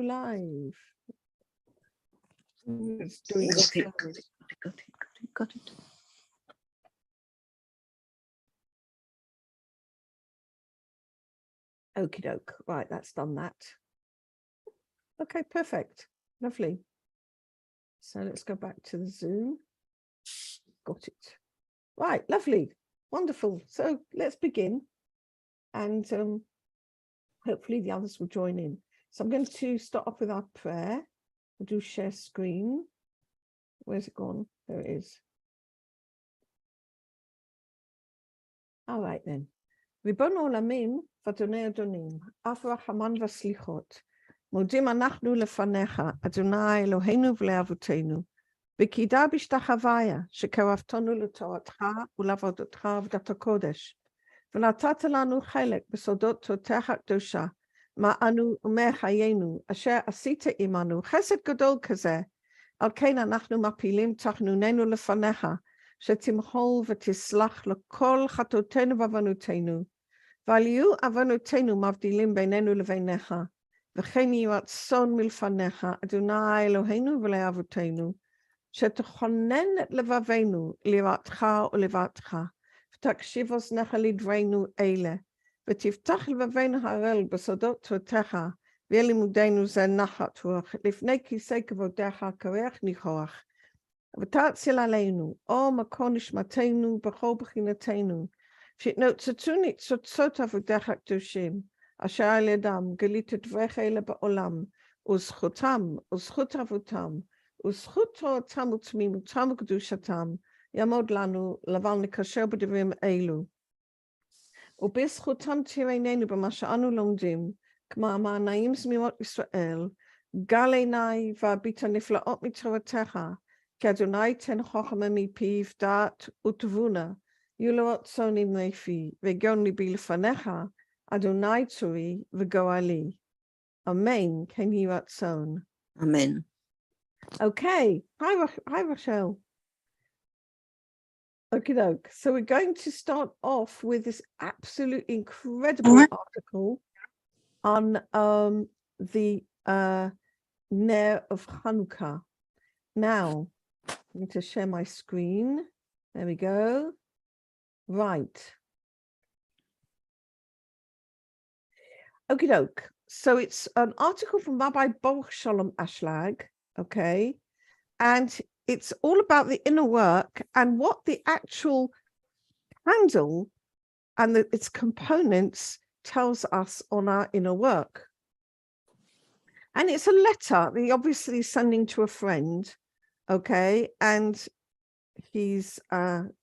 live. It's Got doing it. Okie doke. Right, that's done that. Okay, perfect. Lovely. So let's go back to the Zoom. Got it. Right, lovely. Wonderful. So let's begin. And hopefully the others will join in. So I'm going to start off with our prayer. We'll do share screen. Where's it gone? There it is. All right then. ריבון העולמים ואדוני אדונים, אף רחמן וסליחות, מודים אנחנו לפניך, אדוני אלוהינו ולאבותינו, בקידה בשתחוויה, שקרבתנו לתורתך ולעבודתך עבודת הקודש, ונתת לנו חלק בסודות תורתך הקדושה, מענו ומחיינו, אשר עשית עמנו, חסד גדול כזה, על כן אנחנו מפילים תחנוננו לפניך, שתמחול ותסלח לכל חטאותינו ועוונותינו, ועל יהיו עוונותינו מבדילים בינינו לבינך, וכן יהי רצון מלפניך, אדוני אלוהינו ולאבותינו, שתכונן את לבבינו ליראתך ולבבך, ותקשיב אוזניך לדברינו אלה, ותפתח לבבינו הראל בסודות תורתך, ויהיה לימודנו זה נחת רוח, לפני כיסא כבודך קרח ניחוח, ותציל עלינו, אור מקור נשמתנו בכל בחינתנו, שהתנוצצו ניצוצות עבודך הקדושים, אשר על ידם גלית את דבריך אלה בעולם, וזכותם, וזכות אבותם, וזכות תורתם ותמימותם וקדושתם, יעמוד לנו, לבל נקשר בדברים אלו. ובזכותם תראיננו במה שאנו לומדים, כמו המענאים זמירות ישראל, גל עיניי והביט הנפלאות מתורתך, כי אדוני תן חוכמה מפיו דעת ותבונה, יהיו לרצון נמני פי, וגאון ליבי לפניך, אדוני צורי וגואלי. Amen. Can you rachon? Amen. Okay. Hi, Rochelle. Okie doke. So we're going to start off with this absolutely incredible article on the Ner of Chanukah. Now, I'm going to share my screen. There we go. Right. Okie doke. So it's an article from Rabbi Baruch Shalom Ashlag, okay? And it's all about the inner work and what the actual candle and its components tells us on our inner work. And it's a letter that he obviously is sending to a friend, okay? And he's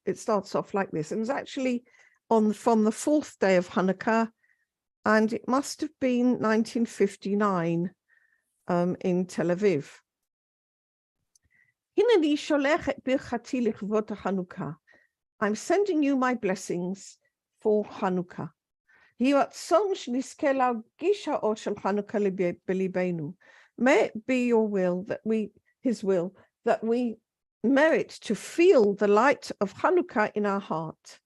it starts off like this, and it's actually from the fourth day of Hanukkah, and it must have been 1959 in Tel Aviv. I'm sending you my blessings for Hanukkah. May it be your will his will, that we merit to feel the light of Hanukkah in our heart.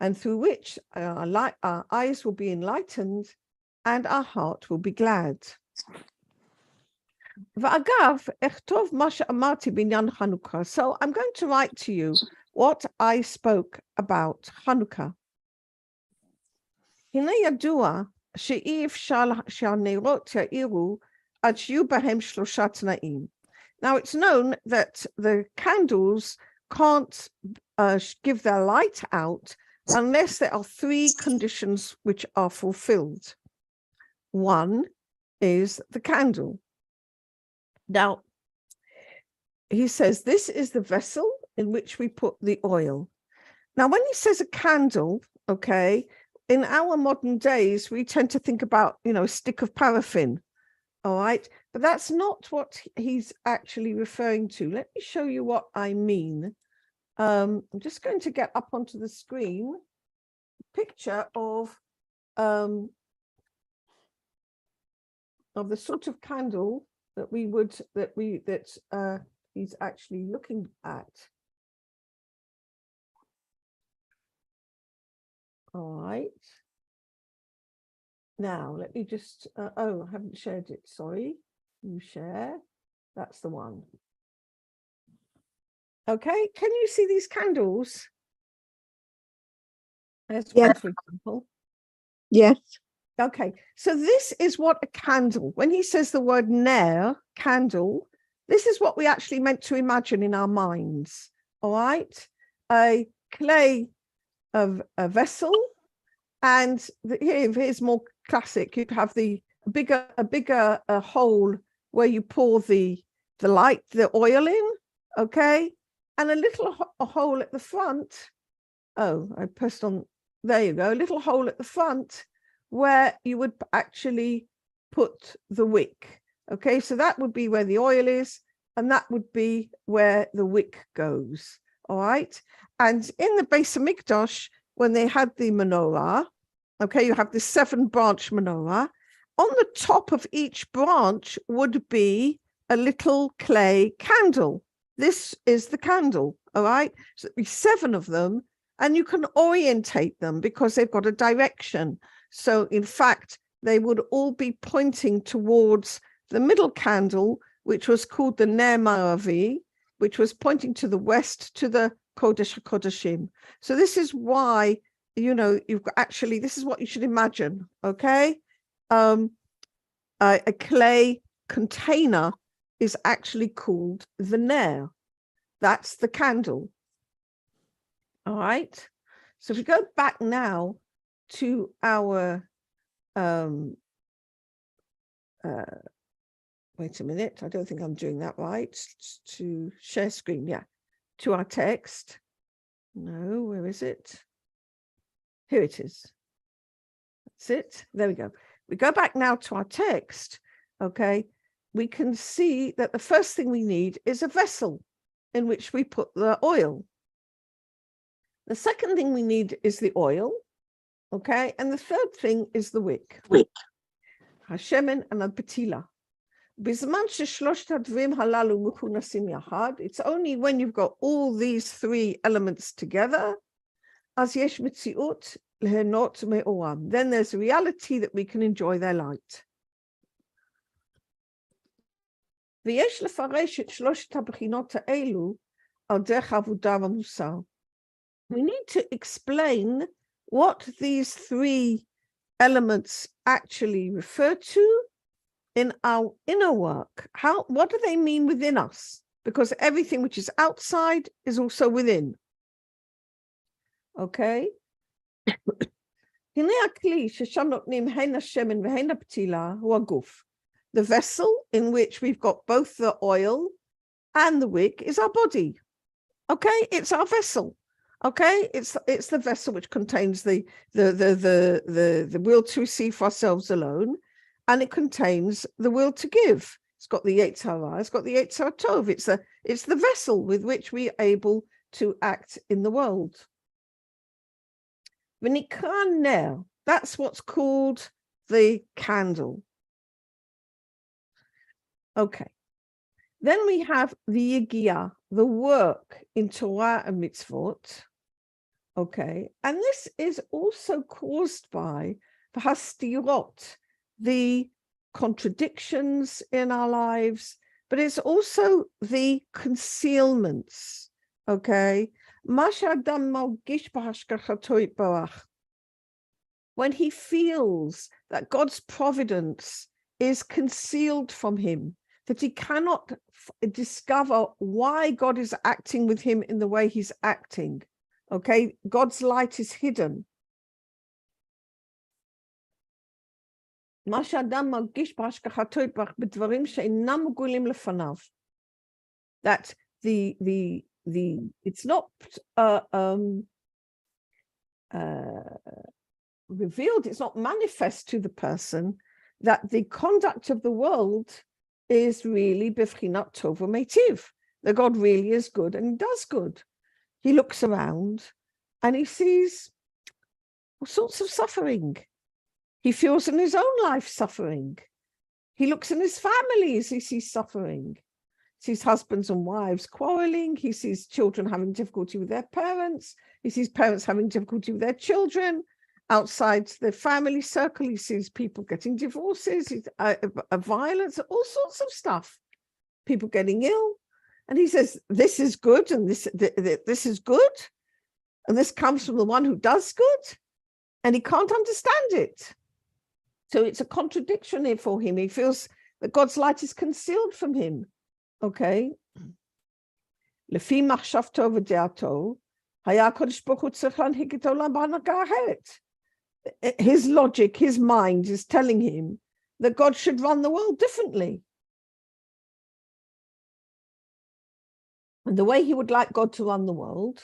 And through which our eyes will be enlightened and our heart will be glad. So I'm going to write to you what I spoke about Hanukkah. Now it's known that the candles can't give their light out unless there are three conditions which are fulfilled. One is the candle. Now, he says this is the vessel in which we put the oil. Now, when he says a candle, okay, in our modern days, we tend to think about, a stick of paraffin, all right? But that's not what he's actually referring to. Let me show you what I mean. I'm just going to get up onto the screen a picture of the sort of candle that he's actually looking at. All right. Now, let me just, oh, I haven't shared it, sorry. You share, that's the one. Okay, can you see these candles? There's one, for example. Yes. Okay, so this is what a candle, when he says the word ner, candle, this is what we actually meant to imagine in our minds, all right? A clay of a vessel, and here's more classic. You have a bigger hole where you pour the light, the oil in, okay? And a little hole at the front. Oh, I pressed on, there you go, a little hole at the front where you would actually put the wick. Okay, so that would be where the oil is, and that would be where the wick goes. All right. And in the Beis Hamikdash, when they had the menorah, okay, you have the 7-branch menorah. On the top of each branch would be a little clay candle. This is the candle. All right. So there'd be 7 of them, and you can orientate them because they've got a direction. So in fact, they would all be pointing towards the middle candle, which was called the Ner Maravi, which was pointing to the west, to the Kodesh HaKodeshim. So this is why, you know, you've got actually, this is what you should imagine, okay? A clay container is actually called the Ner. That's the candle. All right. So if we go back now to our, wait a minute, I don't think I'm doing that right. To share screen, yeah. To our text. No, where is it? Here it is. That's it. There we go. We go back now to our text, okay? We can see that the first thing we need is a vessel in which we put the oil. The second thing we need is the oil, okay? And the third thing is the wick. Hashemen and al-petila. It's only when you've got all these 3 elements together, then there's a reality that we can enjoy their light. We need to explain what these 3 elements actually refer to in our inner work. What do they mean within us? Because everything which is outside is also within. Okay? The vessel in which we've got both the oil and the wick is our body. Okay, it's our vessel. Okay, it's the vessel which contains the will to receive for ourselves alone, and it contains the will to give. It's got the Yetzer Hara, it's got the Yetzer Hara Tov. It's the vessel with which we are able to act in the world. V'nikra ner, that's what's called the candle. Okay. Then we have the yigiyah, the work in Torah and mitzvot. Okay. And this is also caused by the hastirot, the contradictions in our lives, but it's also the concealments. Okay. When he feels that God's providence is concealed from him, that he cannot discover why God is acting with him in the way he's acting. Okay, God's light is hidden. That it's not revealed, it's not manifest to the person that the conduct of the world is really bevchinat tov u'meitiv, that God really is good and does good. He looks around and he sees all sorts of suffering. He feels in his own life suffering. He looks in his families, he sees suffering. He sees husbands and wives quarreling. He sees children having difficulty with their parents. He sees parents having difficulty with their children. outside the family circle. He sees people getting divorces, violence, all sorts of stuff. People getting ill. And he says, this is good, and this is good. And this comes from the one who does good. And he can't understand it. So it's a contradiction here for him. He feels that God's light is concealed from him. Okay. Lefi machshavto v'deato, haya HaKadosh Baruch Hu tzarich lanhig et ha'olam b'hanhaga aheret. His logic, his mind is telling him that God should run the world differently. And the way he would like God to run the world,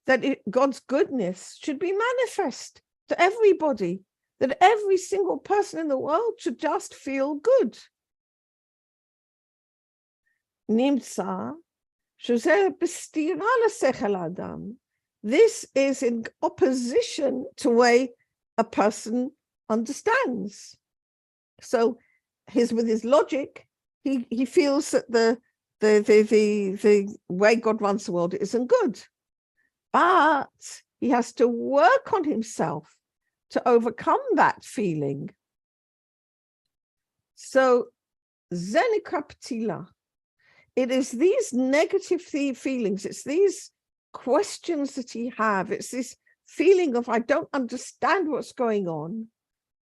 that God's goodness should be manifest to everybody, that every single person in the world should just feel good. This is in opposition to the way a person understands. So with his logic, he feels that the way God runs the world isn't good. But he has to work on himself to overcome that feeling. So, zenikaptila, it is these negative feelings, it's these questions that he have, it's this feeling of I don't understand what's going on.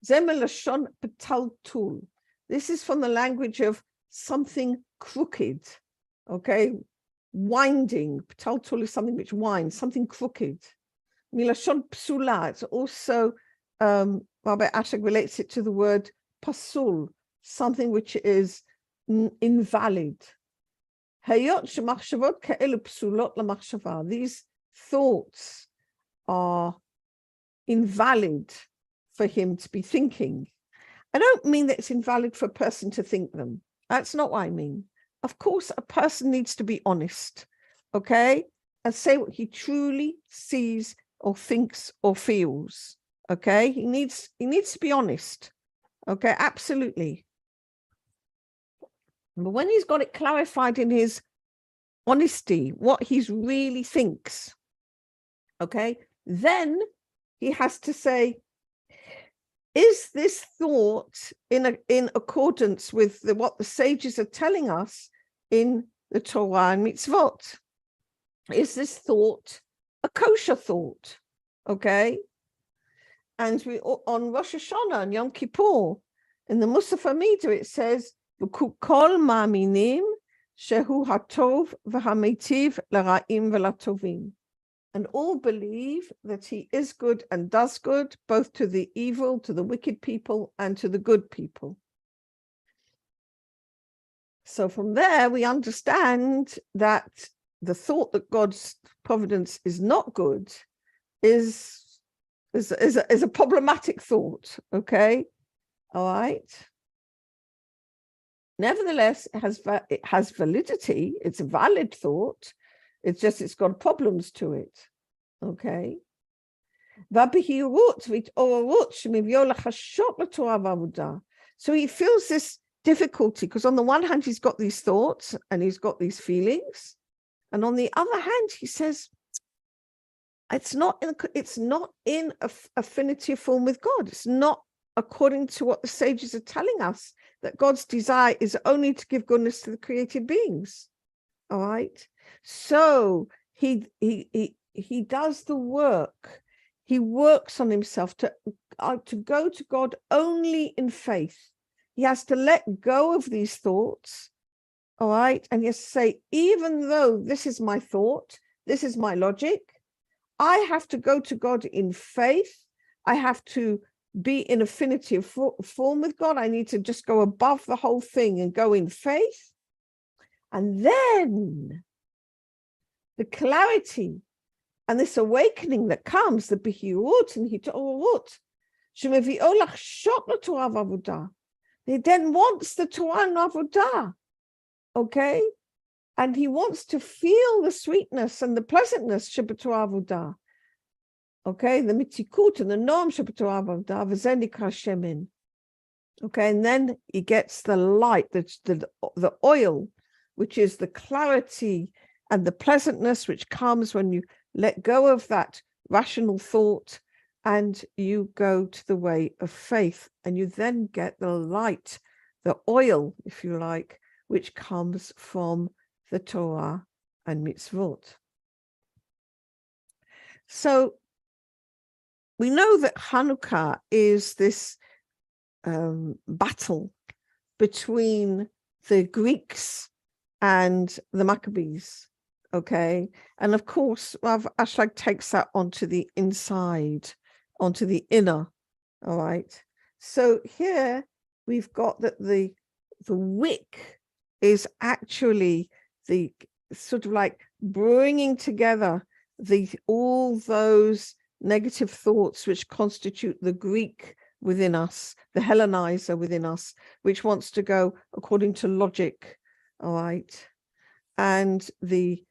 Zemelashon petaltul. This is from the language of something crooked, okay? Winding. Petaltul is something which winds, something crooked. Milashon psula, it's also, Rabbi Ashag relates it to the word pasul, something which is invalid. These thoughts are invalid for him to be thinking. I don't mean that it's invalid for a person to think them. That's not what I mean. Of course, a person needs to be honest, okay? And say what he truly sees or thinks or feels, okay? He needs to be honest, okay? Absolutely. But when he's got it clarified in his honesty, what he really thinks, okay, then he has to say, is this thought in accordance with what the sages are telling us in the Torah and mitzvot? Is this thought a kosher thought? Okay. And on Rosh Hashanah and Yom Kippur, in the Musaf Amida, it says, Kol ma'aminim shehu hatov v'hametiv l'ra'im v'latovim. And all believe that he is good and does good, both to the evil, to the wicked people, and to the good people. So from there, we understand that the thought that God's providence is not good is a problematic thought, okay? All right? Nevertheless, it has validity. It's a valid thought. It's just it's got problems to it, okay? So he feels this difficulty because on the one hand he's got these thoughts and he's got these feelings, and on the other hand he says it's not in affinity form with God. It's not according to what the sages are telling us, that God's desire is only to give goodness to the created beings. All right. So he does the work. He works on himself to go to God only in faith. He has to let go of these thoughts. All right. And he has to say, even though this is my thought, this is my logic, I have to go to God in faith. I have to be in affinity form with God. I need to just go above the whole thing and go in faith. And then the clarity and this awakening that comes, the bihirut and hitorut, shemevi'olach shot la Torah v'avodah. He then wants the Torah and avodah, okay? And he wants to feel the sweetness and the pleasantness Torah avodah, okay? The mitikut and the norm Torah avodah v'zen nikra shemen, okay? And then he gets the light, the oil, which is the clarity and the pleasantness which comes when you let go of that rational thought and you go to the way of faith, and you then get the light, the oil, if you like, which comes from the Torah and mitzvot. So we know that Chanukah is this battle between the Greeks and the Maccabees, okay? And of course, Rav Ashlag takes that onto the inside, onto the inner, all right? So here we've got that the wick is actually the sort of like bringing together all those negative thoughts which constitute the Greek within us, the Hellenizer within us, which wants to go according to logic, all right? And the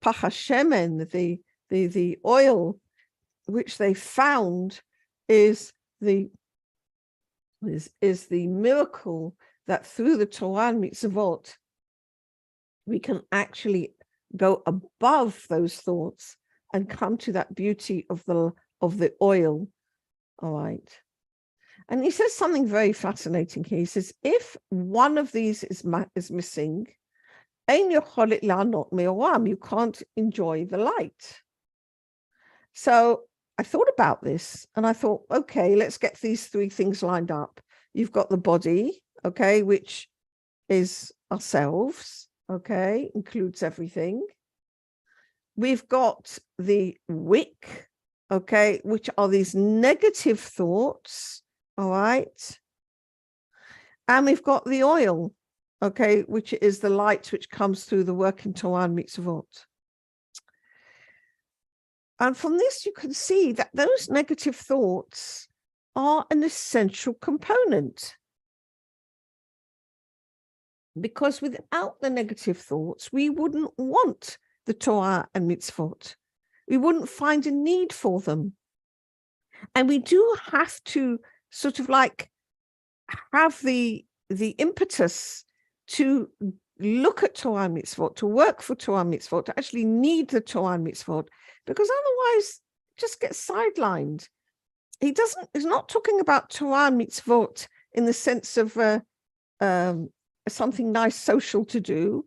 pachashemen, the oil, which they found is the miracle that through the Torah and mitzvot, we can actually go above those thoughts and come to that beauty of the oil, all right? And he says something very fascinating here. He says, if one of these is missing, you can't enjoy the light. So I thought about this and I thought, okay, let's get these three things lined up. You've got the body, okay, which is ourselves, okay, includes everything. We've got the wick, okay, which are these negative thoughts, all right? And we've got the oil, okay, which is the light which comes through the working Torah and mitzvot. And from this, you can see that those negative thoughts are an essential component. Because without the negative thoughts, we wouldn't want the Torah and mitzvot. We wouldn't find a need for them. And we do have to sort of like have the impetus to look at Torah and mitzvot, to work for Torah and mitzvot, to actually need the Torah and mitzvot, because otherwise it just gets sidelined. He's not talking about Torah and mitzvot in the sense of something nice social to do,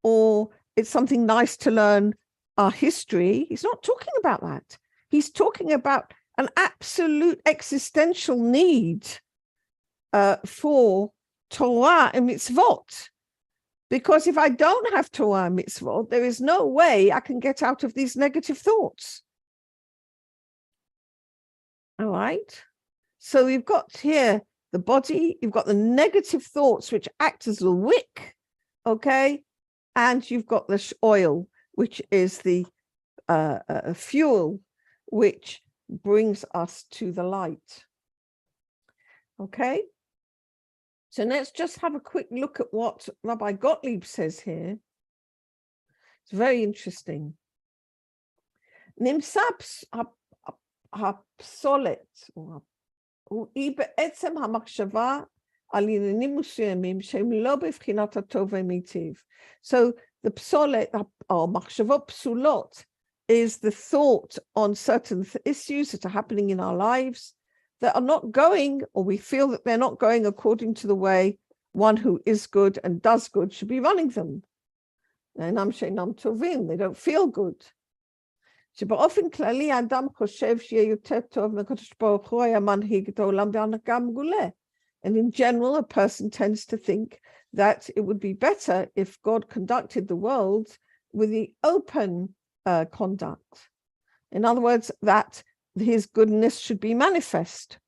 or it's something nice to learn our history. He's not talking about that. He's talking about an absolute existential need for Torah and mitzvot. Because if I don't have Torah and mitzvot, there is no way I can get out of these negative thoughts. All right. So we've got here the body, you've got the negative thoughts, which act as a wick, okay? And you've got the oil, which is the fuel, which brings us to the light. Okay? So let's just have a quick look at what Rabbi Gottlieb says here. It's very interesting. נמצא הפסולת, היא בעצם המחשבה על עניינים מסוימים שהם לא בבחינת הטוב והמיטיב. So the פסולת, or מחשבות פסולות, is the thought on certain issues that are happening in our lives that are not going, or we feel that they're not going according to the way one who is good and does good should be running them. אינם שאינם טובים, they don't feel good. שבאופן כללי האדם חושב שיהיה יותר טוב מהקדוש ברוך הוא היה מנהיג את העולם בהנהגה מגולה. And in general, a person tends to think that it would be better if God conducted the world with the open conduct. In other words, that his goodness should be manifest.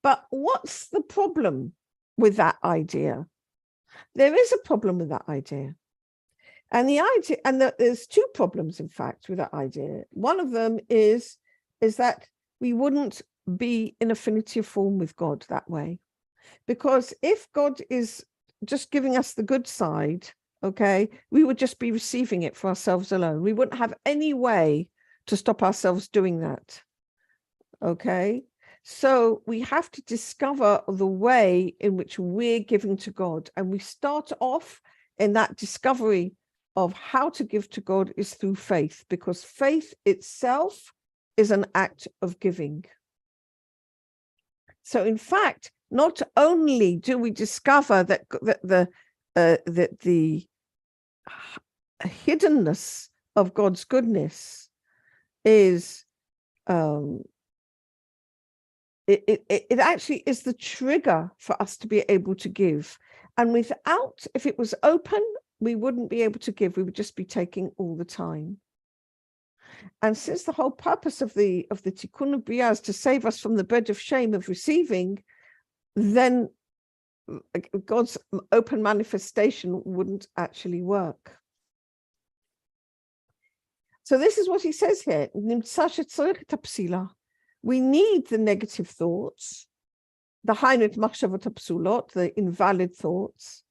But what's the problem with that idea? There is a problem with that idea. And the idea, and there's two problems, in fact, with that idea. One of them is that we wouldn't be in affinity form with God that way. Because if God is just giving us the good side, okay, we would just be receiving it for ourselves alone. We wouldn't have any way to stop ourselves doing that. Okay, so we have to discover the way in which we're giving to God. And we start off in that discovery of how to give to God is through faith, because faith itself is an act of giving. So in fact, not only do we discover that the hiddenness of God's goodness is it actually is the trigger for us to be able to give. And without, if it was open, we wouldn't be able to give. We would just be taking all the time. And since the whole purpose of the Tikkun B'Riyah is to save us from the bed of shame of receiving, then God's open manifestation wouldn't actually work. So this is what he says here. We need the negative thoughts, the invalid thoughts.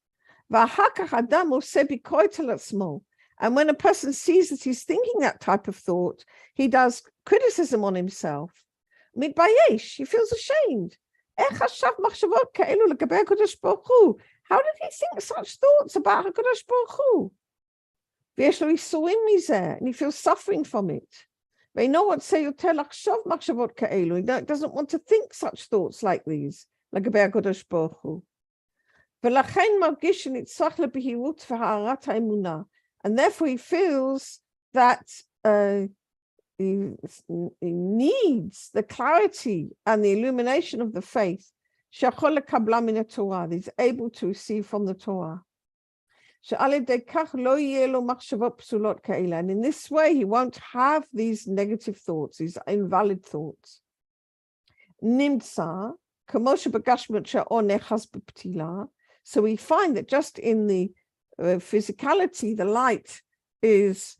And when a person sees that he's thinking that type of thought, he does criticism on himself. He feels ashamed. How did he think such thoughts about HaKadosh Baruch Hu? And he feels suffering from it. He doesn't want to think such thoughts like these. And therefore he feels that he needs the clarity and the illumination of the faith that he's able to receive from the Torah. And in this way, he won't have these negative thoughts, these invalid thoughts. So we find that just in the physicality, the light is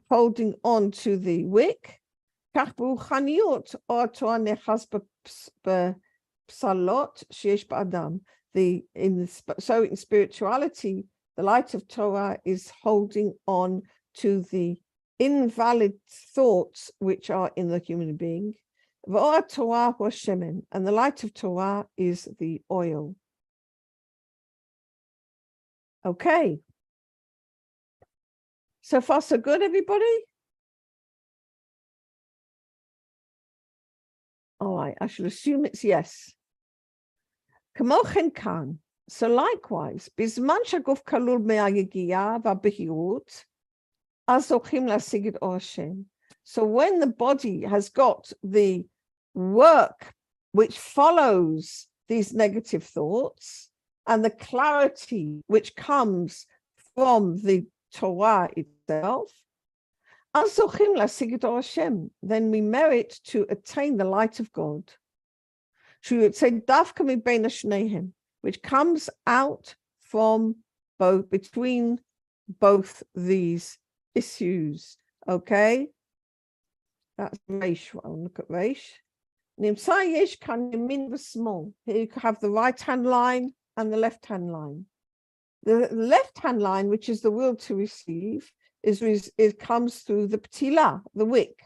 holding on to the wick. So in spirituality, the light of Torah is holding on to the invalid thoughts which are in the human being. And the light of Torah is the oil. Okay. So far, so good, everybody? All right, I should assume it's yes. Kamochen kan. So likewise, bisman shaguf kalul me'ayegia v'abehirut, azochim lasigid or Hashem. So when the body has got the work which follows these negative thoughts and the clarity which comes from the Torah itself, azochim lasigid or Hashem, then we merit to attain the light of God. Which comes out from both, between both these issues. Okay? That's Reish. I'll look at Reish. Here you have the right-hand line and the left-hand line. The left-hand line, which is the will to receive, it comes through the ptila, the wick.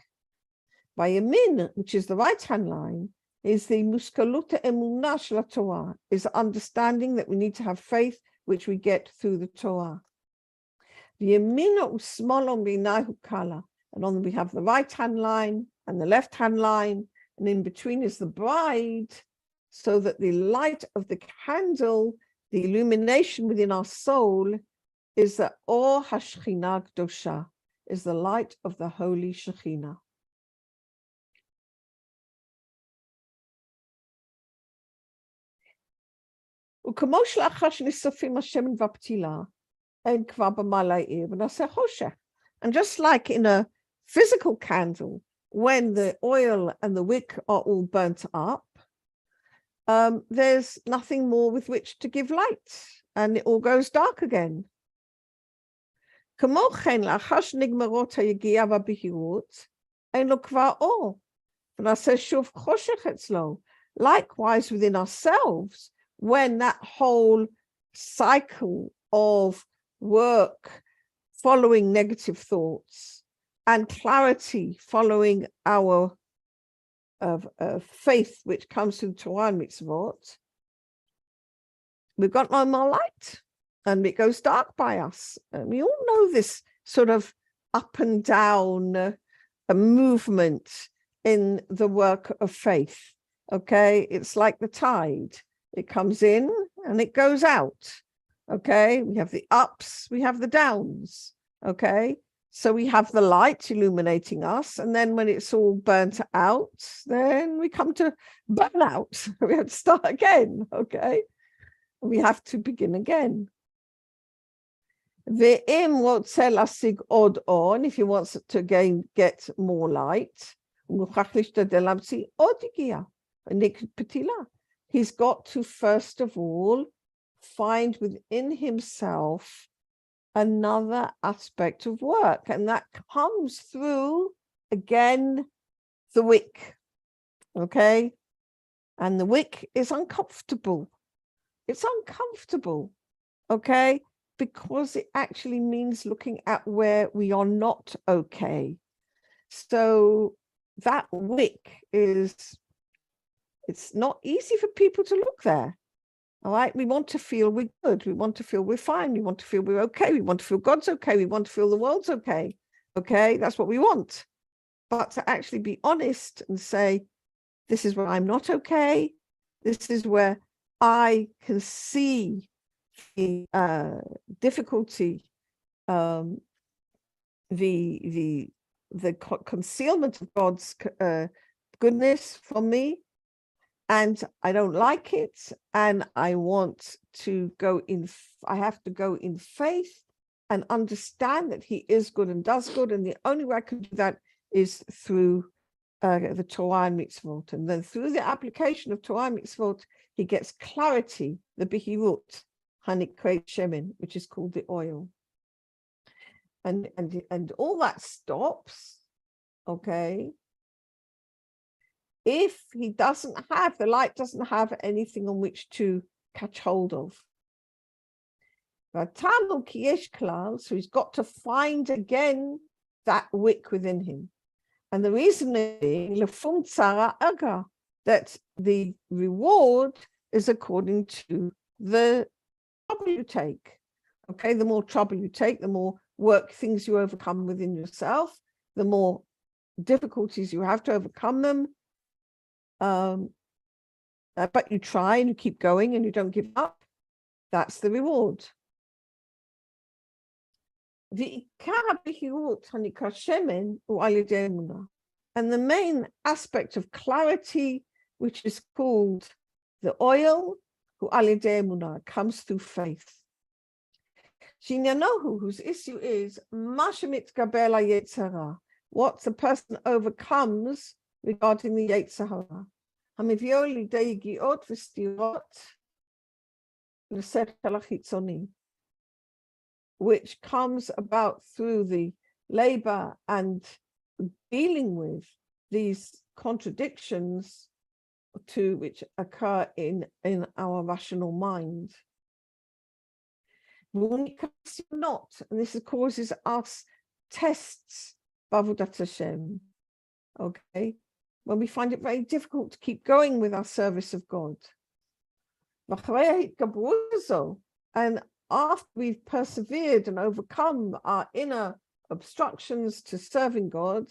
By Yamin, which is the right-hand line, is the muskaluta emunah shel Torah, is understanding that we need to have faith, which we get through the Torah. And on we have the right-hand line and the left-hand line, and in between is the bride, so that the light of the candle, the illumination within our soul, is the Or HaShechina Kdosha, is the light of the Holy Shekhinah. And just like in a physical candle, when the oil and the wick are all burnt up, there's nothing more with which to give light, and it all goes dark again. Likewise, within ourselves, when that whole cycle of work following negative thoughts and clarity following our faith, which comes through Torah and mitzvot, we've got no more light. and it goes dark by us. And we all know this sort of up and down movement in the work of faith. Okay, it's like the tide. It comes in and it goes out. Okay, we have the ups, we have the downs. Okay, so we have the light illuminating us, and then when it's all burnt out, then we come to burnout. We have to start again. Okay, we have to begin again. Ve'im רוצה להשיג עוד אור, if he wants to get more light, הוא מוכרח להשתדל להמציא עוד הגיעה, פתילה. He's got to first of all find within himself another aspect of work, and that comes through again the wick. Okay, and the wick is uncomfortable. It's uncomfortable. Okay, because it actually means looking at where we are not okay. So that wick it's not easy for people to look there. All right, we want to feel we're good. We want to feel we're fine. We want to feel we're okay. We want to feel God's okay. We want to feel the world's okay. Okay, that's what we want. But to actually be honest and say, this is where I'm not okay. This is where I can see the difficulty, the concealment of God's goodness from me, and I don't like it, and I want to go in. I have to go in faith and understand that He is good and does good, and the only way I can do that is through the Torah and mitzvot, and then through the application of Torah and mitzvot, he gets clarity, the bihirut. Shemen, which is called the oil, and all that stops. Okay, if he doesn't have the light, doesn't have anything on which to catch hold of. So he's got to find again that wick within him, and the reason being that the reward is according to the trouble you take. Okay, the more trouble you take, the more things you overcome within yourself, the more difficulties you have to overcome them. But you try and you keep going and you don't give up. That's the reward. And the main aspect of clarity, which is called the oil, comes through faith. Whose issue is what the person overcomes regarding the Yetzer Hara, which comes about through the labor and dealing with these contradictions which occur in our rational mind. Not, and this causes us tests, Bavodat Hashem. Okay, when we find it very difficult to keep going with our service of God. And after we've persevered and overcome our inner obstructions to serving God,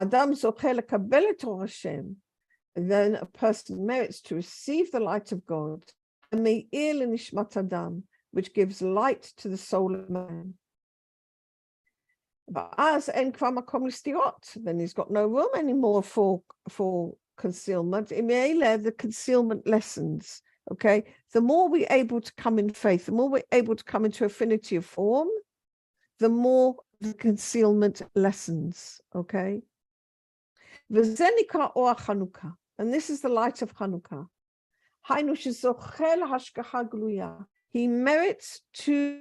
Adam zocher lekabel et or Hashem, and then a person merits to receive the light of God, and me'ir lenishmat Adam, which gives light to the soul of man. But as en kvar makom listirot, then he's got no room anymore for concealment. The concealment lessens. Okay, the more we're able to come in faith, the more we're able to come into affinity of form, the more the concealment lessens. Okay, v'zenika or Chanukah, and this is the light of Chanukah. He merits to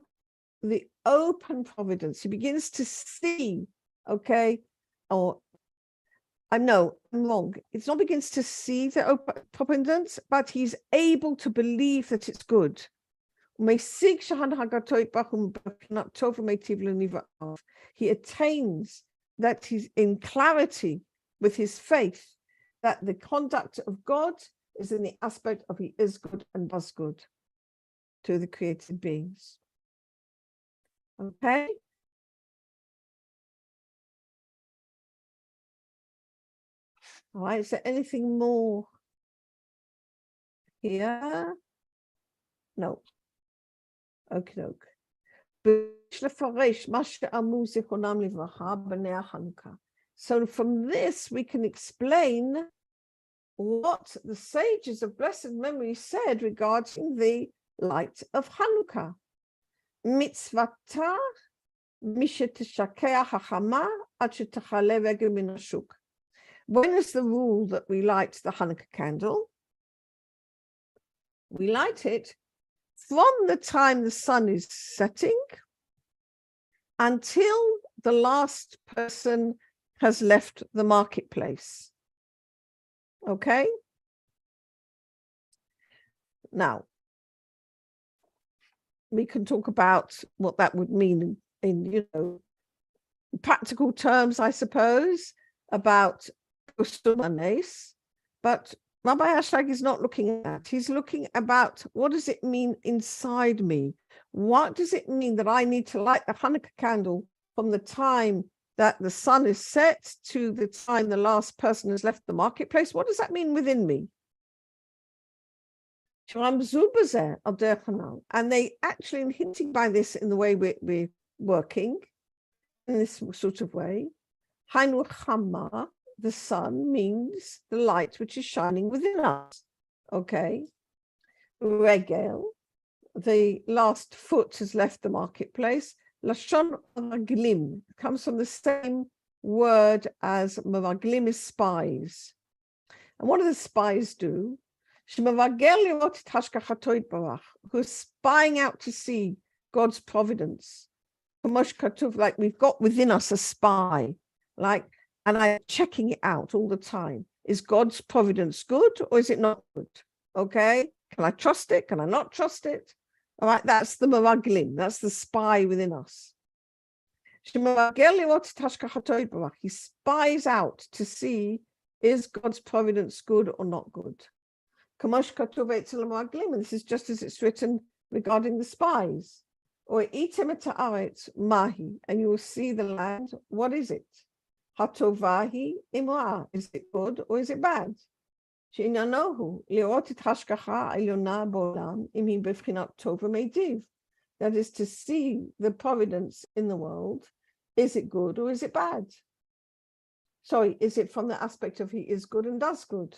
the open providence. He begins to see. Okay, or no, I'm wrong. It's not begins to see the open providence, but he's able to believe that it's good. He attains that he's in clarity with his faith, that the conduct of God is in the aspect of he is good and does good to the created beings. Okay? All right, is there anything more here? No. Okay, okay. So from this, we can explain what the sages of blessed memory said regarding the light of Chanukah. Mitzvata mishetishakea hachama ad shetachale regel min hashuk. When is the rule that we light the Hanukkah candle? We light it from the time the sun is setting until the last person has left the marketplace. Okay? Now, we can talk about what that would mean in practical terms, I suppose, about Kustumanes, but Rabbi Ashlag is not looking at that. He's looking about what does it mean inside me? What does it mean that I need to light the Hanukkah candle from the time that the sun is set to the time the last person has left the marketplace? What does that mean within me? And they actually hinting by this in the way we're working, in this sort of way. Hainu the sun means the light which is shining within us. Okay. Regel, the last foot has left the marketplace. Lashon Maraglim comes from the same word as Maraglim is spies. And what do the spies do? Who's spying out to see God's providence. Like we've got within us a spy, and I'm checking it out all the time. Is God's providence good or is it not good? Okay, can I trust it? Can I not trust it? All right, that's the Maraglim, that's the spy within us. He spies out to see, is God's providence good or not good? And this is just as it's written regarding the spies. Or mahi, and you will see the land. What is it? Hatovahi imra. Is it good or is it bad? That is to see the providence in the world. Is it good or is it bad? Sorry, is it from the aspect of he is good and does good?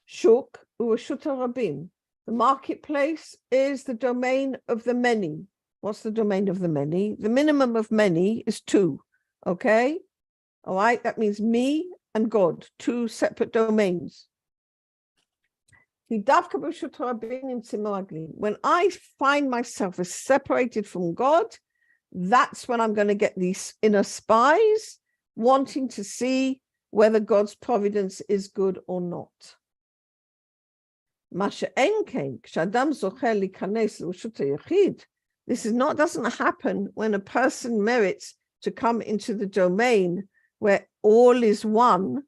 Shuk u'ashuta rabim. The marketplace is the domain of the many. What's the domain of the many? The minimum of many is two. Okay? All right, that means me and God, two separate domains. When I find myself as separated from God, that's when I'm going to get these inner spies wanting to see whether God's providence is good or not. This doesn't happen when a person merits to come into the domain where all is one,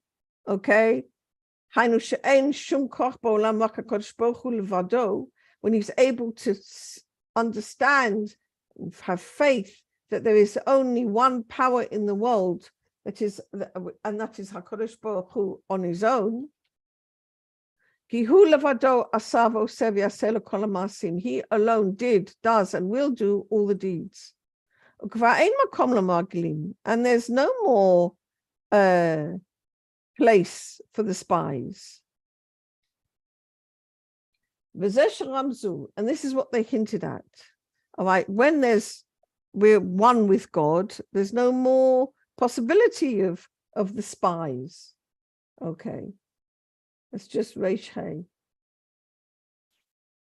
okay? When he's able to understand, have faith that there is only one power in the world, and that is HaKadosh Baruch Hu on his own. He alone did, does, and will do all the deeds. And there's no more place for the spies. And this is what they hinted at. All right, when we're one with God, there's no more possibility of the spies. Okay. It's just Reish Hay.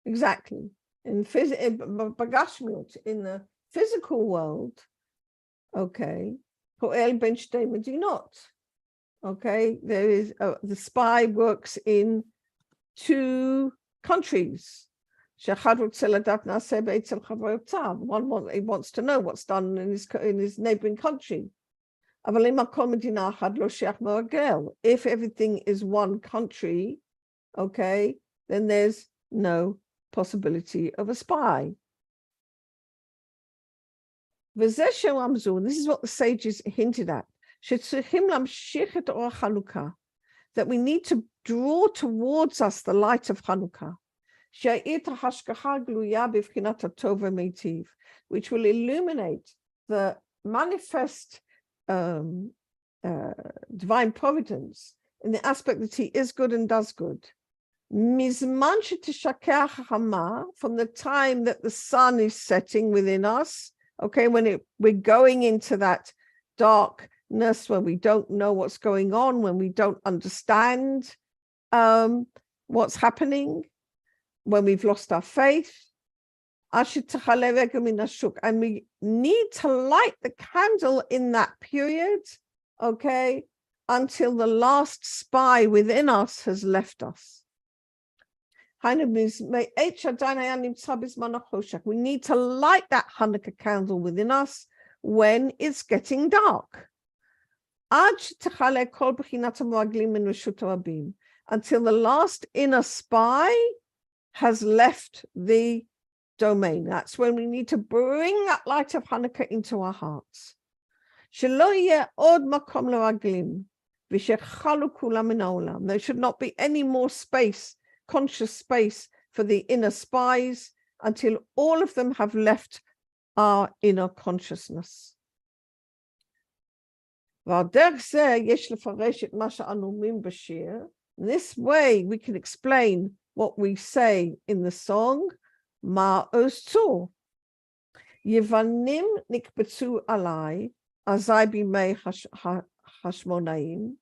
Exactly. In the physical world, okay, okay, there is the spy works in two countries. One wants to know what's done in his neighboring country. If everything is one country, okay, then there's no possibility of a spy. This is what the sages hinted at, that we need to draw towards us the light of Chanukah, which will illuminate the manifest divine providence in the aspect that he is good and does good. From the time that the sun is setting within us, okay, when we're going into that darkness, when we don't know what's going on, when we don't understand what's happening, when we've lost our faith, and we need to light the candle in that period, okay, until the last spy within us has left us. We need to light that Hanukkah candle within us when it's getting dark. Until the last inner spy has left the domain. That's when we need to bring that light of Hanukkah into our hearts. There should not be any more space, conscious space, for the inner spies until all of them have left our inner consciousness. This way we can explain what we say in the song, Ma'ozu. Yevanim nikbetzu alai, azai bimei hashmonaim,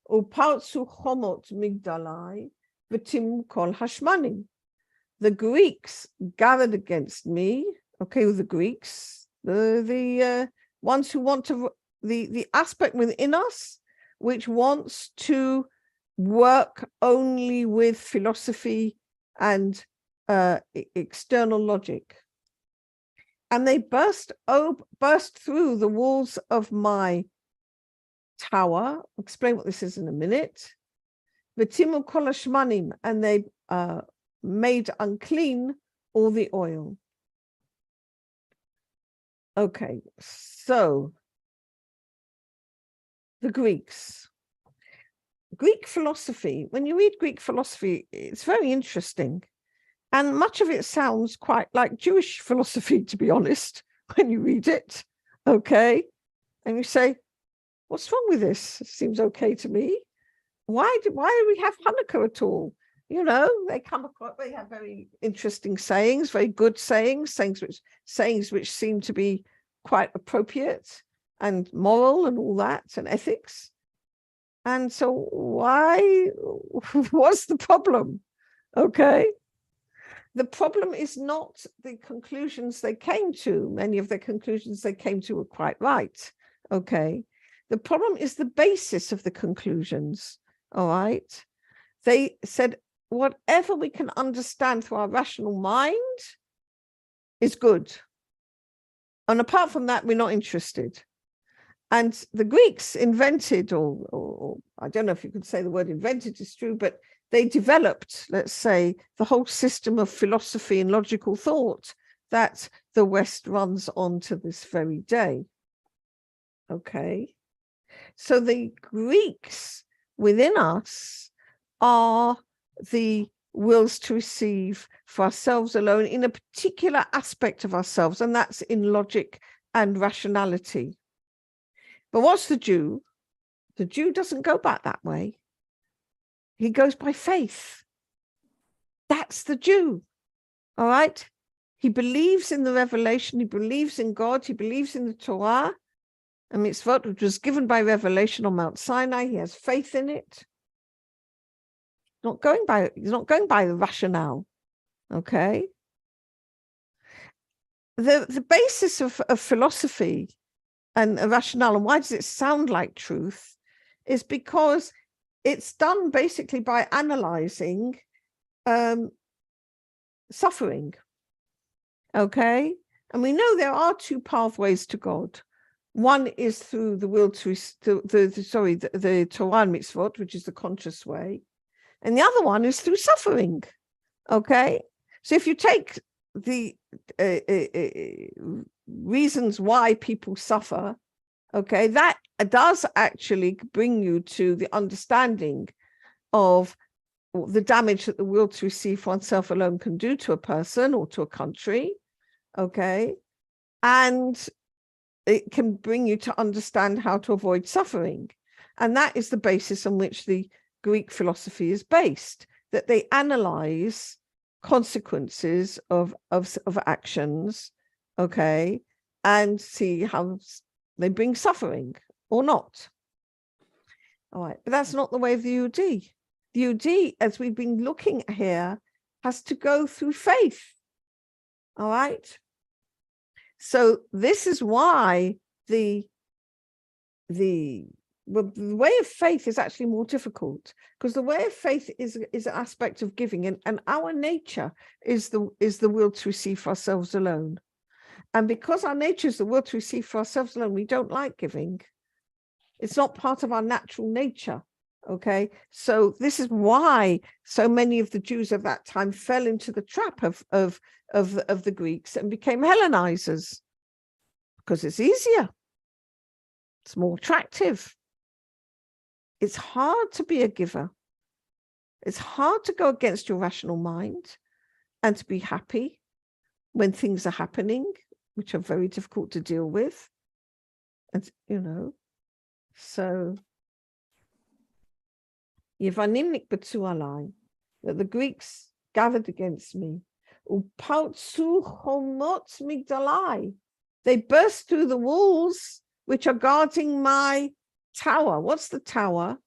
upartzu chomot migdalai, v'tim kol hashmanim. The Greeks gathered against me, okay, the Greeks, the ones who want to, the aspect within us, which wants to work only with philosophy and external logic. And they burst through the walls of my tower. I'll explain what this is in a minute. V'timu kol hashmanim, and they made unclean all the oil. Okay, so the Greeks. Greek philosophy, when you read Greek philosophy, it's very interesting. And much of it sounds quite like Jewish philosophy, to be honest, when you read it, okay? And you say, what's wrong with this? It seems okay to me. Why do we have Hanukkah at all? You know, they have very interesting sayings, very good sayings which seem to be quite appropriate and moral and all that, and ethics. And so what's the problem? Okay. The problem is not the conclusions they came to. Many of the conclusions they came to were quite right. Okay. The problem is the basis of the conclusions. All right. They said, whatever we can understand through our rational mind is good. And apart from that, we're not interested. And the Greeks invented, or I don't know if you could say the word invented is true, but they developed, let's say, the whole system of philosophy and logical thought that the West runs on to this very day. Okay. So the Greeks within us are the wills to receive for ourselves alone in a particular aspect of ourselves, and that's in logic and rationality. But what's the Jew? The Jew doesn't go back that way. He goes by faith. That's the Jew. All right? He believes in the revelation. He believes in God. He believes in the Torah, a mitzvot which was given by revelation on Mount Sinai. He has faith in it. He's not going by the rationale. Okay? The basis of philosophy and a rationale, and why does it sound like truth, is because it's done basically by analyzing suffering. Okay? And we know there are two pathways to God. One is through the will to the Torah and mitzvot, which is the conscious way. And the other one is through suffering. Okay? So if you take the reasons why people suffer, okay, that does actually bring you to the understanding of the damage that the will to receive for oneself alone can do to a person or to a country, okay, and it can bring you to understand how to avoid suffering. And that is the basis on which the Greek philosophy is based, that they analyze consequences of actions, okay, and see how they bring suffering or not. All right, but that's not the way of the UD. The UD, as we've been looking here, has to go through faith. All right. So this is why the way of faith is actually more difficult, because the way of faith is an aspect of giving, and our nature is the will to receive for ourselves alone. And because our nature is the will to receive for ourselves alone, we don't like giving. It's not part of our natural nature. Okay, so this is why so many of the Jews of that time fell into the trap of the Greeks and became Hellenizers, because it's easier, it's more attractive. It's hard to be a giver. It's hard to go against your rational mind and to be happy when things are happening, which are very difficult to deal with. And so Yevanim nikbetzu alai, that the Greeks gathered against me. Upaltzu chomot migdalai, they burst through the walls which are guarding my tower. What's the tower?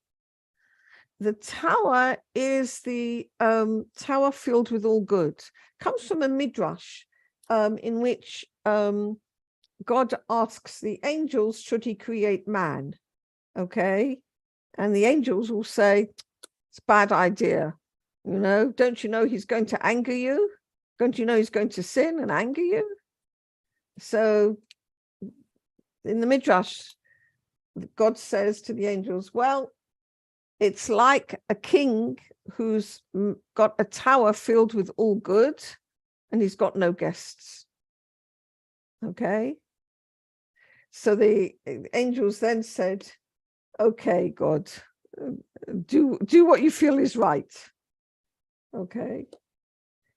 The tower is the tower filled with all good. Comes from a midrash in which God asks the angels, should he create man? Okay. And the angels will say, it's a bad idea. Don't you know he's going to anger you? Don't you know he's going to sin and anger you? So in the Midrash, God says to the angels, well, it's like a king who's got a tower filled with all good and he's got no guests. Okay. So the angels then said, okay, God, do what you feel is right. Okay.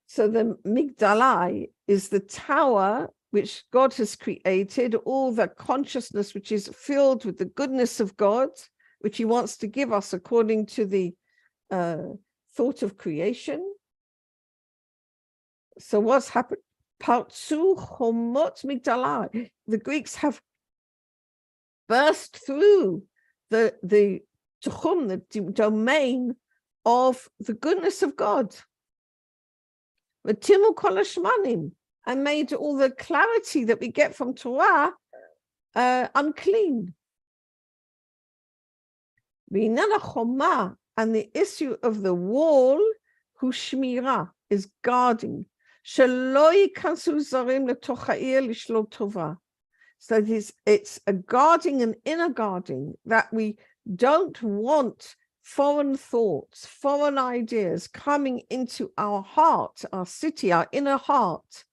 So the Migdalai is the tower which God has created, all the consciousness which is filled with the goodness of God, which he wants to give us according to the thought of creation. So what's happened? Paltzu chomot migdalai. The Greeks have burst through the domain of the goodness of God. V'timu kol hashmanim, and made all the clarity that we get from Torah unclean. V'inyan hachoma, and the issue of the wall, hu shmira, is guarding. Shelo yikansu zarim letoch ha'ir lishlot tova. So it's a guarding, an inner guarding, that we don't want foreign thoughts, foreign ideas coming into our heart, our city, our inner heart,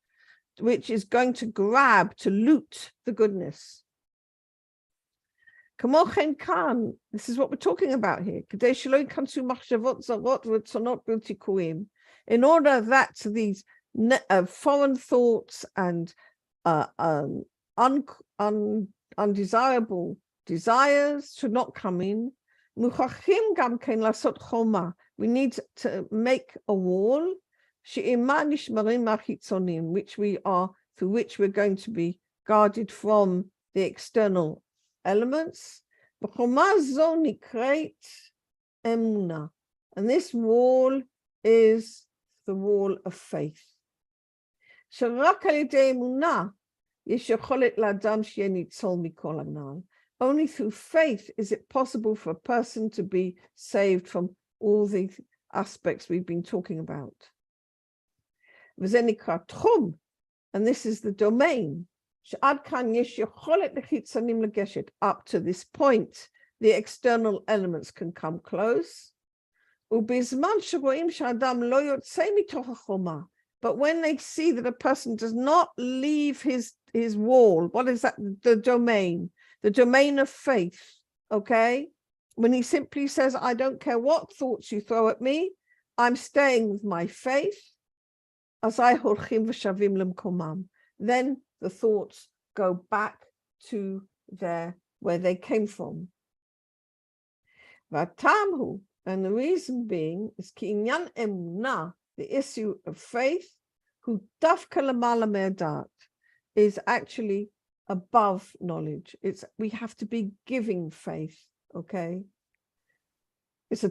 which is going to grab, to loot the goodness. This is what we're talking about here. In order that these foreign thoughts and undesirable desires should not come in. We need to make a wall, through which we're going to be guarded from the external elements. And this wall is the wall of faith. Only through faith is it possible for a person to be saved from all the aspects we've been talking about. And this is the domain. Up to this point, the external elements can come close. But when they see that a person does not leave his wall, what is that? The domain of faith, okay? When he simply says, I don't care what thoughts you throw at me, I'm staying with my faith, then the thoughts go back to where they came from. And the reason being is kinyan emunah, the issue of faith, who dafka lamala me'adat, is actually above knowledge. We have to be giving faith, okay? It's a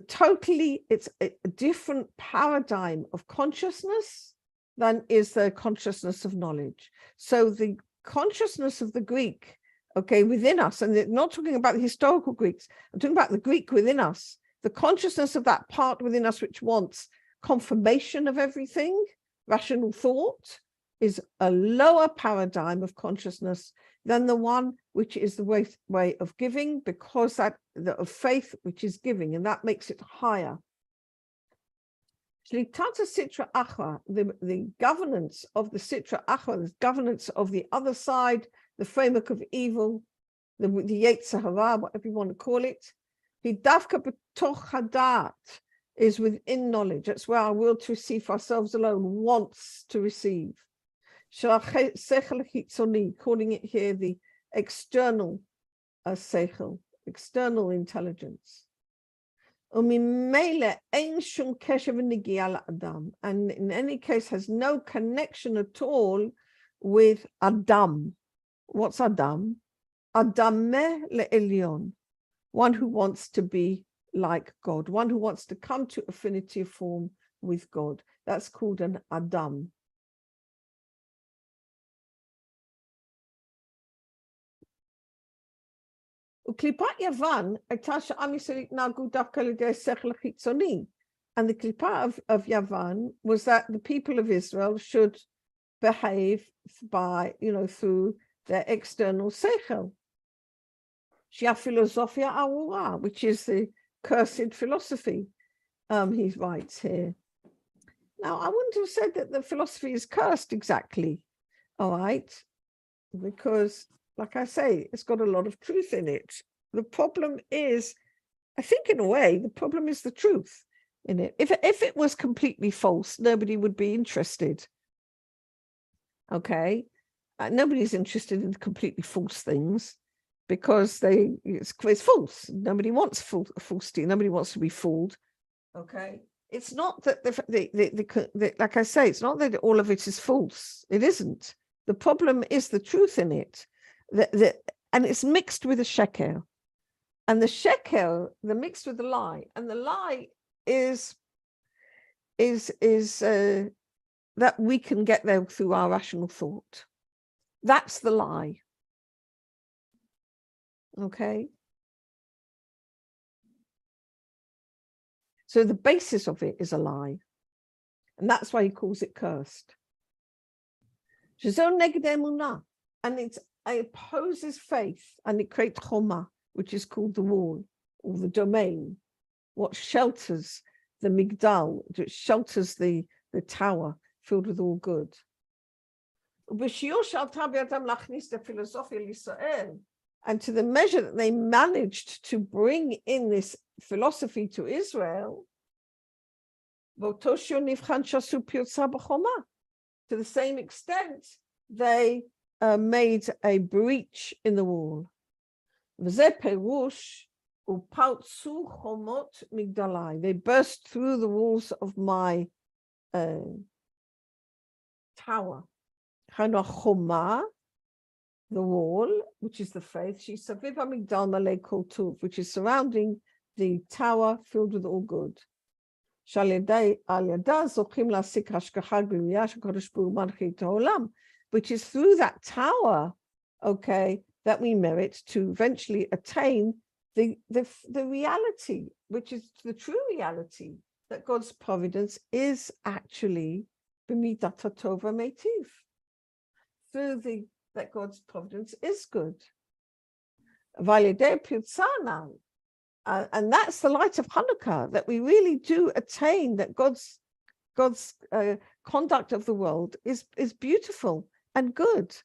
different paradigm of consciousness than is the consciousness of knowledge. So the consciousness of the Greek, okay, within us, and not talking about the historical Greeks, I'm talking about the Greek within us, the consciousness of that part within us which wants confirmation of everything, rational thought, is a lower paradigm of consciousness than the one which is the way of giving, because of faith, which is giving, and that makes it higher. Shlitata Sitra Achra, the governance of the Sitra Achra, the governance of the other side, the framework of evil, the Yetzer Hara, whatever you want to call it, Hidavka B'toch Hadat, is within knowledge. That's where our will to receive for ourselves alone wants to receive. Sechel Hitzoni, calling it here the external sechel, external intelligence. And in any case has no connection at all with Adam. What's Adam? Adameh le'elyon, one who wants to be like God, one who wants to come to affinity form with God. That's called an Adam. Uklipat Yavan, and the klipa of Yavan was that the people of Israel should behave by, through their external sechel. Shia philosophia awura, which is the cursed philosophy, he writes here. Now, I wouldn't have said that the philosophy is cursed exactly, all right, because, like I say, it's got a lot of truth in it. The problem is, I think in a way, the problem is the truth in it. If it was completely false, nobody would be interested, okay? Nobody's interested in completely false things, because it's false. Nobody wants falsity. Nobody wants to be fooled. Okay, it's not that like I say, it's not that all of it is false. It isn't. The problem is the truth in it, and it's mixed with a sheker, and the sheker, the mixed with the lie, and the lie is that we can get there through our rational thought. That's the lie. Okay, so the basis of it is a lie, and that's why he calls it cursed. And it opposes faith, and it creates choma, which is called the wall or the domain, what shelters the migdal, which shelters the tower filled with all good. And to the measure that they managed to bring in this philosophy to Israel, to the same extent, they made a breach in the wall. They burst through the walls of my tower. The wall, which is the faith, which is surrounding the tower filled with all good. Which is through that tower, okay, that we merit to eventually attain the reality, which is the true reality, that God's providence is actually b'midat tova meitiv, through that God's providence is good. And that's the light of Chanukah, that we really do attain that God's God's conduct of the world is beautiful and good.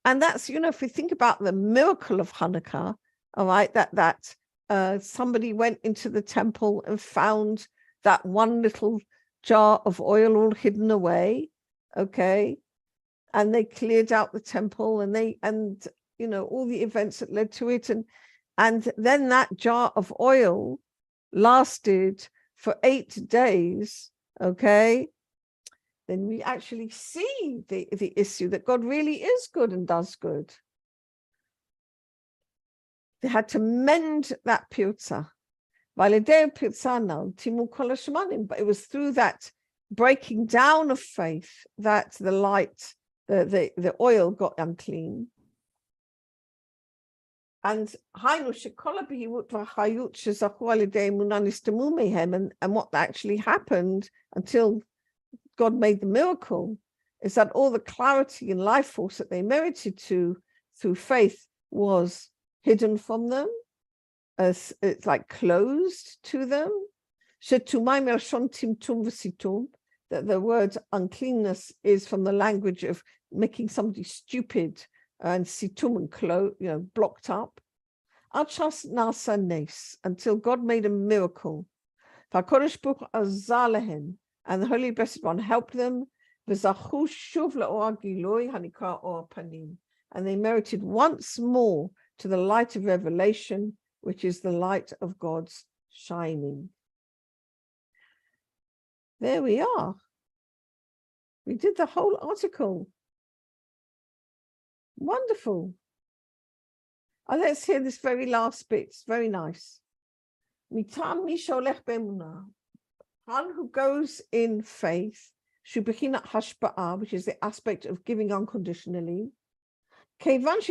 And that's, if we think about the miracle of Hanukkah, all right, that somebody went into the temple and found that one little jar of oil all hidden away, okay, and they cleared out the temple, and all the events that led to it, and then that jar of oil lasted for 8 days, okay, then we actually see the issue that God really is good and does good. They had to mend that pirzah. But it was through that breaking down of faith that the light, the oil got unclean. And what actually happened until God made the miracle is that all the clarity and life force that they merited through faith was hidden from them, as it's like closed to them. That the word uncleanness is from the language of making somebody stupid, and situm and blocked up. Until God made a miracle. And the Holy Blessed One helped them. And they merited once more to the light of revelation, which is the light of God's shining. There we are. We did the whole article. Wonderful. And let's hear this very last bit. It's very nice. One who goes in faith, which is the aspect of giving unconditionally. Once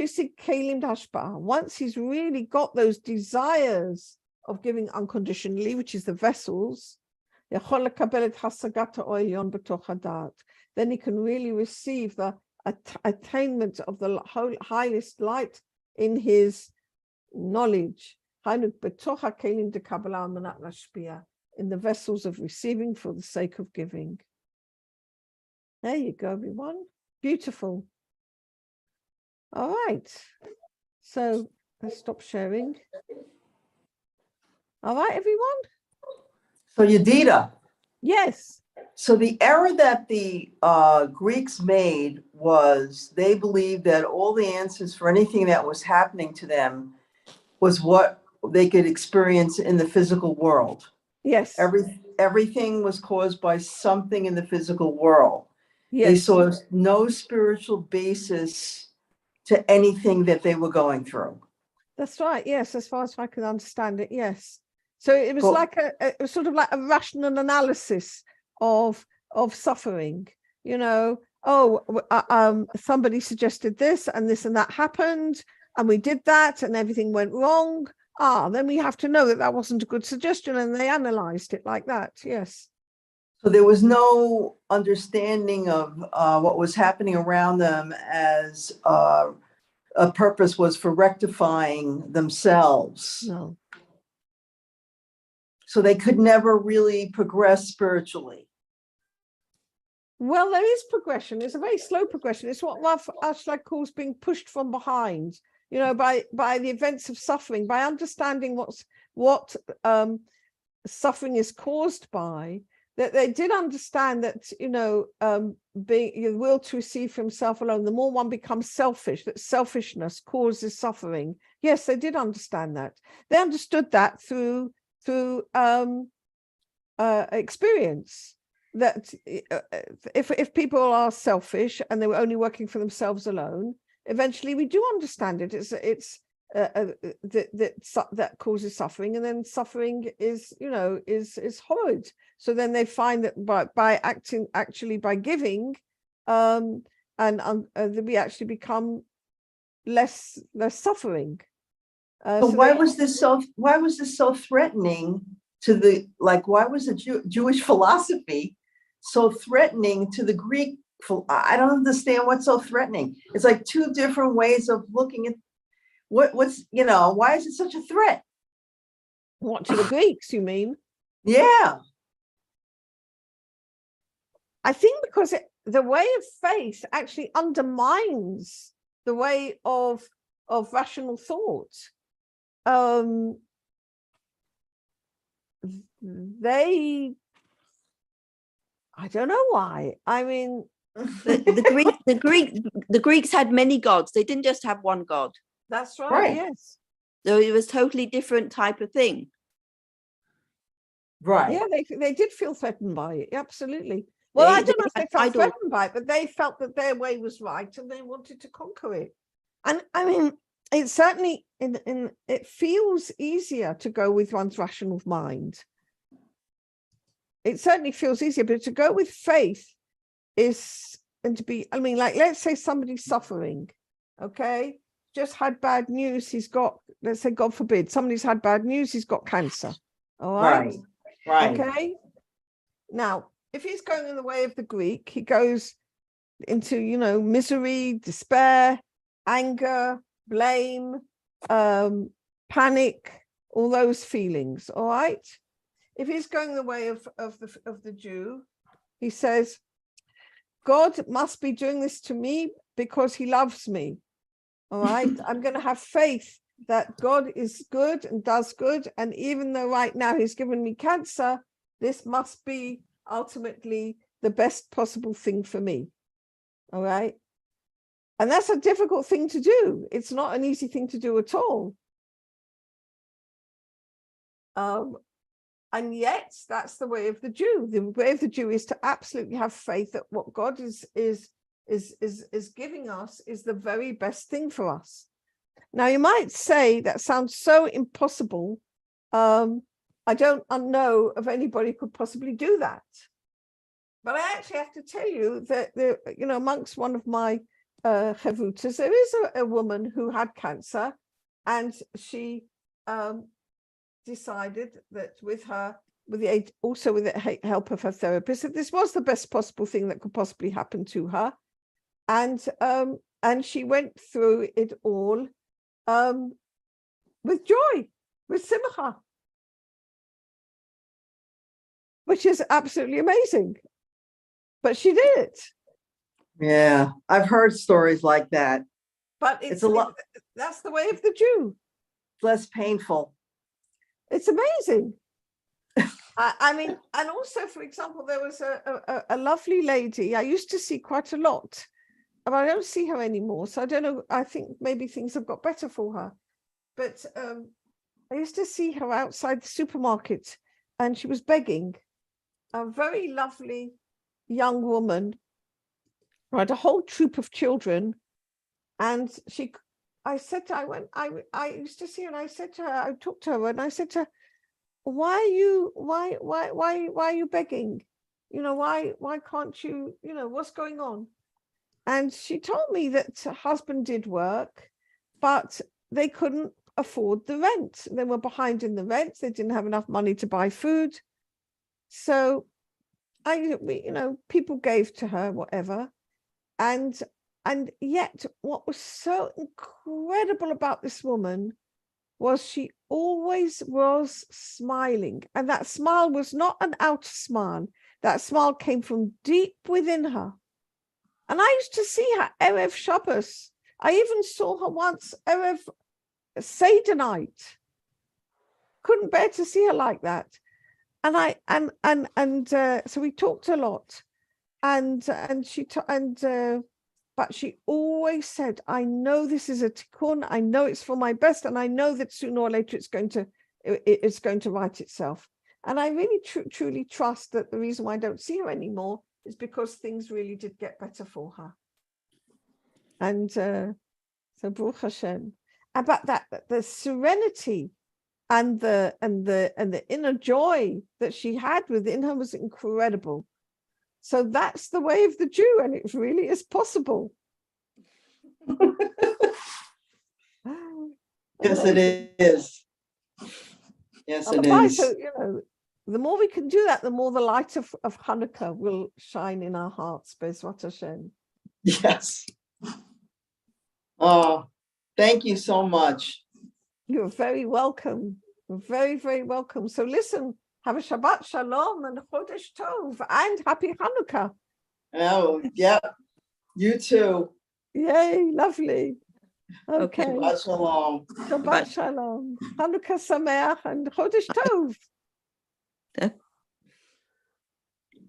he's really got those desires of giving unconditionally, which is the vessels, then he can really receive the attainment of the highest light in his knowledge, in the vessels of receiving for the sake of giving. There you go, everyone. Beautiful. All right. So let's stop sharing. All right, everyone. So Yedida. Yes. So the error that the Greeks made was they believed that all the answers for anything that was happening to them was what they could experience in the physical world. Yes. Everything was caused by something in the physical world. Yes. They saw no spiritual basis to anything that they were going through. That's right. Yes, as far as I can understand it. Yes. So it was like it was sort of like a rational analysis of suffering. Somebody suggested this and that happened, and we did that, and everything went wrong. Then we have to know that wasn't a good suggestion, and they analyzed it like that. Yes. So there was no understanding of what was happening around them as a purpose was for rectifying themselves. No. So they could never really progress spiritually. Well, there is progression. It's a very slow progression. It's what Rav Ashlag calls being pushed from behind, by the events of suffering, by understanding what suffering is caused by, that they did understand that, being your will to receive from self alone, the more one becomes selfish, that selfishness causes suffering. Yes, they did understand that. They understood that through experience, that if people are selfish and they were only working for themselves alone, eventually we do understand it. It's that causes suffering, and then suffering is horrid. So then they find that by giving, we actually become less suffering. So why was this so threatening to the, why was the Jewish philosophy so threatening to the Greek? I don't understand what's so threatening. It's like two different ways of looking at what's why is it such a threat? What, to the Greeks, you mean? Yeah. I think because the way of faith actually undermines the way of rational thought. I don't know why. I mean, the Greeks had many gods. They didn't just have one god. That's right. Right. Yes. So it was totally different type of thing. Right. Yeah, they did feel threatened by it. Absolutely. Well, I don't know if they felt threatened by it, but they felt that their way was right and they wanted to conquer it. And I mean, it certainly it feels easier to go with one's rational mind. It certainly feels easier, but to go with faith is, and to be, I mean, like, let's say somebody's suffering, okay? Just had bad news. He's got, let's say, God forbid, somebody's had bad news. He's got cancer. All right. Right. Okay. Now, if he's going in the way of the Greek, he goes into, misery, despair, anger, blame, panic, all those feelings. All right. If he's going the way of the Jew, he says, God must be doing this to me because he loves me. All right. I'm going to have faith that God is good and does good. And even though right now he's given me cancer, this must be ultimately the best possible thing for me. All right. And that's a difficult thing to do. It's not an easy thing to do at all. And yet that's the way of the Jew. The way of the Jew is to absolutely have faith that what God is giving us is the very best thing for us. Now, you might say that sounds so impossible. I don't know of anybody who could possibly do that. But I actually have to tell you that, amongst one of my chevutas, there is a woman who had cancer, and she decided that with the help of her therapist, that this was the best possible thing that could possibly happen to her. And she went through it all with joy, with simcha, which is absolutely amazing. But she did it. Yeah, I've heard stories like that. But it's a lot. That's the way of the Jew. Less painful. It's amazing. I mean, and also, for example, there was a lovely lady I used to see quite a lot, but I don't see her anymore. So I don't know. I think maybe things have got better for her. But I used to see her outside the supermarket, and she was begging. A very lovely young woman who had a whole troop of children, and I said to her, I used to see her, and I said to her, I talked to her, and I said to her, why are you begging? Why can't you, what's going on? And she told me that her husband did work, but they couldn't afford the rent. They were behind in the rent. They didn't have enough money to buy food. So people gave to her whatever. And yet what was so incredible about this woman was she always was smiling. And that smile was not an outer smile. That smile came from deep within her. And I used to see her Erev Shabbos. I even saw her once Erev Seder night. Couldn't bear to see her like that. And so we talked a lot. But she always said, I know this is a tikkun, I know it's for my best, and I know that sooner or later it's going to right itself. And I really truly trust that the reason why I don't see her anymore is because things really did get better for her. And so Baruch Hashem. About that, the serenity and the inner joy that she had within her was incredible. So that's the way of the Jew, and it really is possible. Yes, it is. Yes, it is. So, the more we can do that, the more the light of Chanukah will shine in our hearts, Bezrat Hashem. Yes. Oh, thank you so much. You're very welcome. You're very, very welcome. So listen, have a Shabbat Shalom and Chodesh Tov and Happy Hanukkah. Oh, yep. You too. Yay, lovely. Okay. Okay. Shabbat shalom. Shabbat shalom. Chanukah Sameach and Chodesh Tov.